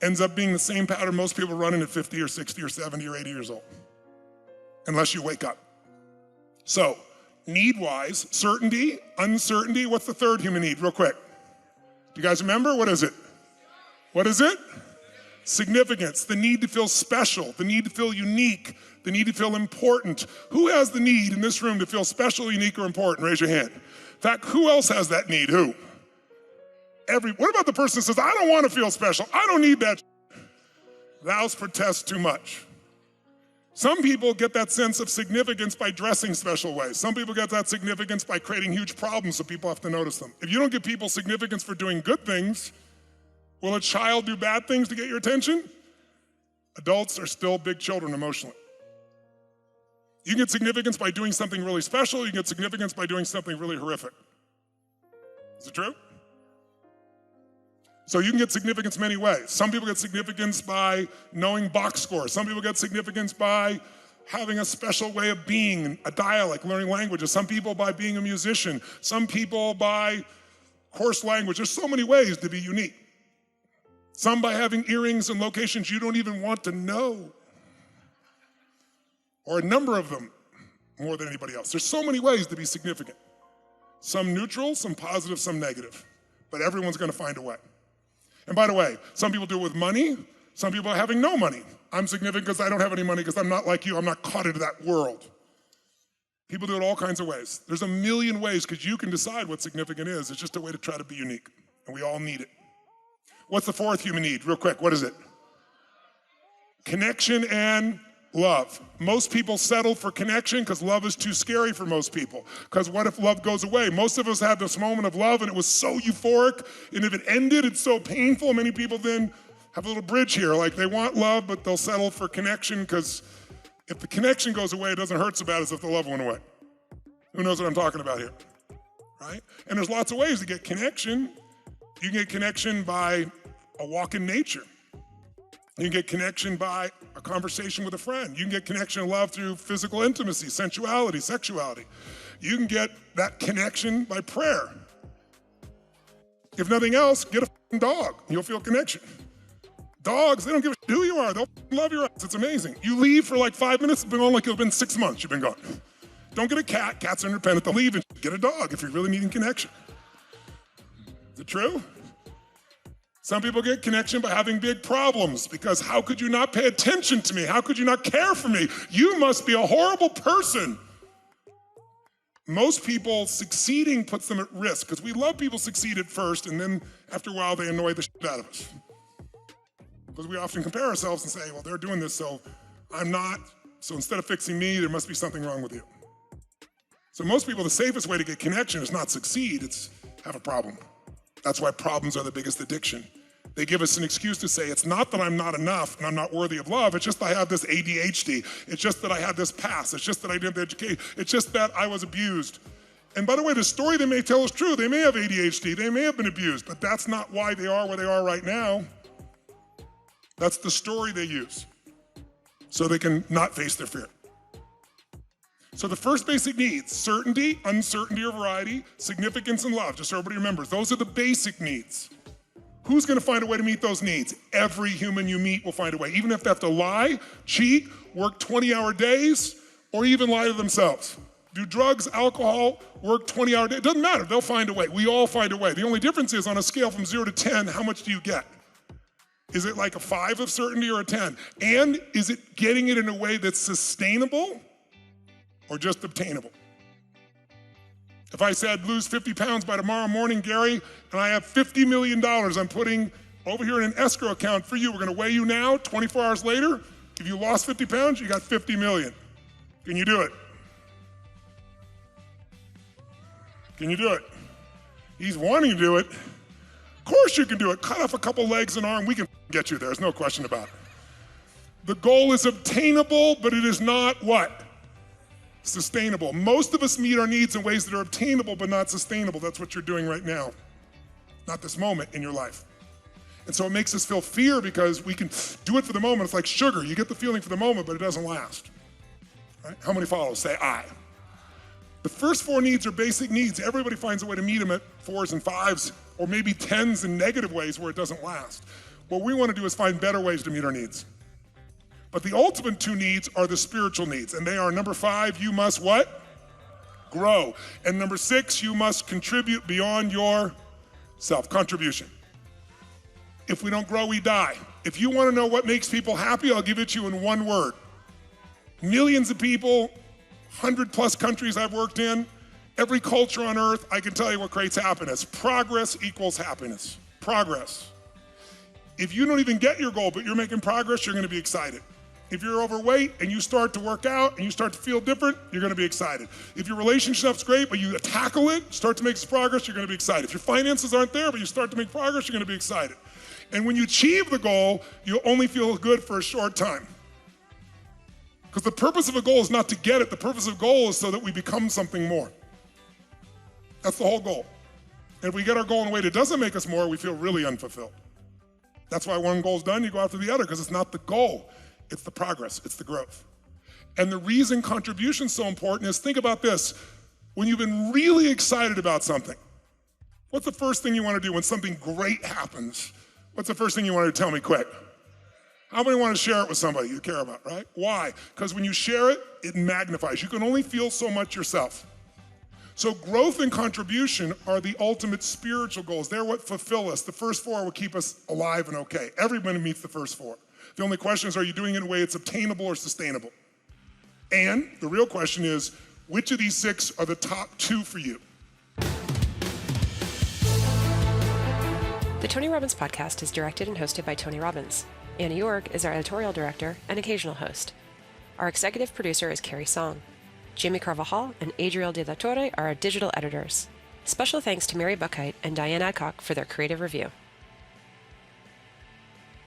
ends up being the same pattern most people run in at 50 or 60 or 70 or 80 years old, unless you wake up. So, need-wise, certainty, uncertainty. What's the third human need, real quick? Do you guys remember? What is it? What is it? Significance, the need to feel special, the need to feel unique, the need to feel important. Who has the need in this room to feel special, unique, or important? Raise your hand. In fact, who else has that need? Who? What about the person that says, I don't want to feel special, I don't need that? Thou protest too much. Some people get that sense of significance by dressing special ways. Some people get that significance by creating huge problems so people have to notice them. If you don't give people significance for doing good things, will a child do bad things to get your attention? Adults are still big children emotionally. You can get significance by doing something really special. You can get significance by doing something really horrific. Is it true? So you can get significance many ways. Some people get significance by knowing box scores. Some people get significance by having a special way of being, a dialect, learning languages. Some people by being a musician. Some people by coarse language. There's so many ways to be unique. Some by having earrings in locations you don't even want to know. Or a number of them more than anybody else. There's so many ways to be significant. Some neutral, some positive, some negative. But everyone's gonna find a way. And by the way, some people do it with money, some people are having no money. I'm significant because I don't have any money because I'm not like you, I'm not caught into that world. People do it all kinds of ways. There's a million ways because you can decide what significant is. It's just a way to try to be unique, and we all need it. What's the fourth human need? Real quick, what is it? Connection and love. Most people settle for connection because love is too scary for most people. Because what if love goes away? Most of us had this moment of love and it was so euphoric, and if it ended, it's so painful. Many people then have a little bridge here, like they want love, but they'll settle for connection because if the connection goes away, it doesn't hurt so bad as if the love went away. Who knows what I'm talking about here, right? And there's lots of ways to get connection. You can get connection by a walk in nature. You can get connection by a conversation with a friend. You can get connection and love through physical intimacy, sensuality, sexuality. You can get that connection by prayer. If nothing else, get a dog, and you'll feel connection. Dogs, they don't give a shit who you are. They'll love your ass. It's amazing. You leave for like 5 minutes, it's been on like it's been 6 months you've been gone. Don't get a cat. Cats are independent. They'll leave and get a dog if you're really needing connection. Is it true? Some people get connection by having big problems because how could you not pay attention to me? How could you not care for me? You must be a horrible person. Most people succeeding puts them at risk because we love people succeed at first and then after a while they annoy the shit out of us. Because we often compare ourselves and say, well, they're doing this, so I'm not. So instead of fixing me, there must be something wrong with you. So most people, the safest way to get connection is not succeed, it's have a problem. That's why problems are the biggest addiction. They give us an excuse to say, it's not that I'm not enough and I'm not worthy of love, it's just I have this ADHD. It's just that I had this past. It's just that I didn't have the education. It's just that I was abused. And by the way, the story they may tell is true. They may have ADHD, they may have been abused, but that's not why they are where they are right now. That's the story they use so they can not face their fear. So the first basic needs, certainty, uncertainty or variety, significance and love, just so everybody remembers, those are the basic needs. Who's gonna find a way to meet those needs? Every human you meet will find a way, even if they have to lie, cheat, work 20-hour days, or even lie to themselves. Do drugs, alcohol, work 20-hour days, it doesn't matter, they'll find a way. We all find a way. The only difference is on a scale from 0 to 10, how much do you get? Is it like a 5 of certainty or a 10? And is it getting it in a way that's sustainable or just obtainable? If I said lose 50 pounds by tomorrow morning, Gary, and I have $50 million I'm putting over here in an escrow account for you, we're gonna weigh you now, 24 hours later, if you lost 50 pounds, you got 50 million. Can you do it? Can you do it? He's wanting to do it. Of course you can do it. Cut off a couple legs and arm, we can get you there, there's no question about it. The goal is obtainable, but it is not what? Sustainable. Most of us meet our needs in ways that are obtainable but not sustainable. That's what you're doing right now, not this moment in your life. And so it makes us feel fear because we can do it for the moment. It's like sugar. You get the feeling for the moment, but it doesn't last. Right? How many follow? Say I. The first 4 needs are basic needs. Everybody finds a way to meet them at 4s and 5s, or maybe 10s in negative ways where it doesn't last. What we want to do is find better ways to meet our needs. But the ultimate two needs are the spiritual needs, and they are number 5, you must what? Grow. And number 6, you must contribute beyond yourself. Contribution. If we don't grow, we die. If you want to know what makes people happy, I'll give it to you in one word. Millions of people, 100+ countries I've worked in, every culture on earth, I can tell you what creates happiness. Progress equals happiness. Progress. If you don't even get your goal, but you're making progress, you're gonna be excited. If you're overweight and you start to work out and you start to feel different, you're gonna be excited. If your relationship's great, but you tackle it, start to make some progress, you're gonna be excited. If your finances aren't there, but you start to make progress, you're gonna be excited. And when you achieve the goal, you'll only feel good for a short time. Because the purpose of a goal is not to get it, the purpose of a goal is so that we become something more. That's the whole goal. And if we get our goal in a way that doesn't make us more, we feel really unfulfilled. That's why one goal's done, you go after the other, because it's not the goal, it's the progress, it's the growth. And the reason contribution's so important is, think about this, when you've been really excited about something, what's the first thing you want to do when something great happens? What's the first thing you want to tell me quick? How many want to share it with somebody you care about, right? Why? Because when you share it, it magnifies. You can only feel so much yourself. So growth and contribution are the ultimate spiritual goals. They're what fulfill us. The first 4 will keep us alive and okay. Everybody meets the first 4. The only question is, are you doing it in a way that's obtainable or sustainable? And the real question is, which of these 6 are the top 2 for you? The Tony Robbins Podcast is directed and hosted by Tony Robbins. Anna York is our editorial director and occasional host. Our executive producer is Carrie Song. Jamie Carvajal and Adriel De La Torre are our digital editors. Special thanks to Mary Buckheit and Diane Adcock for their creative review.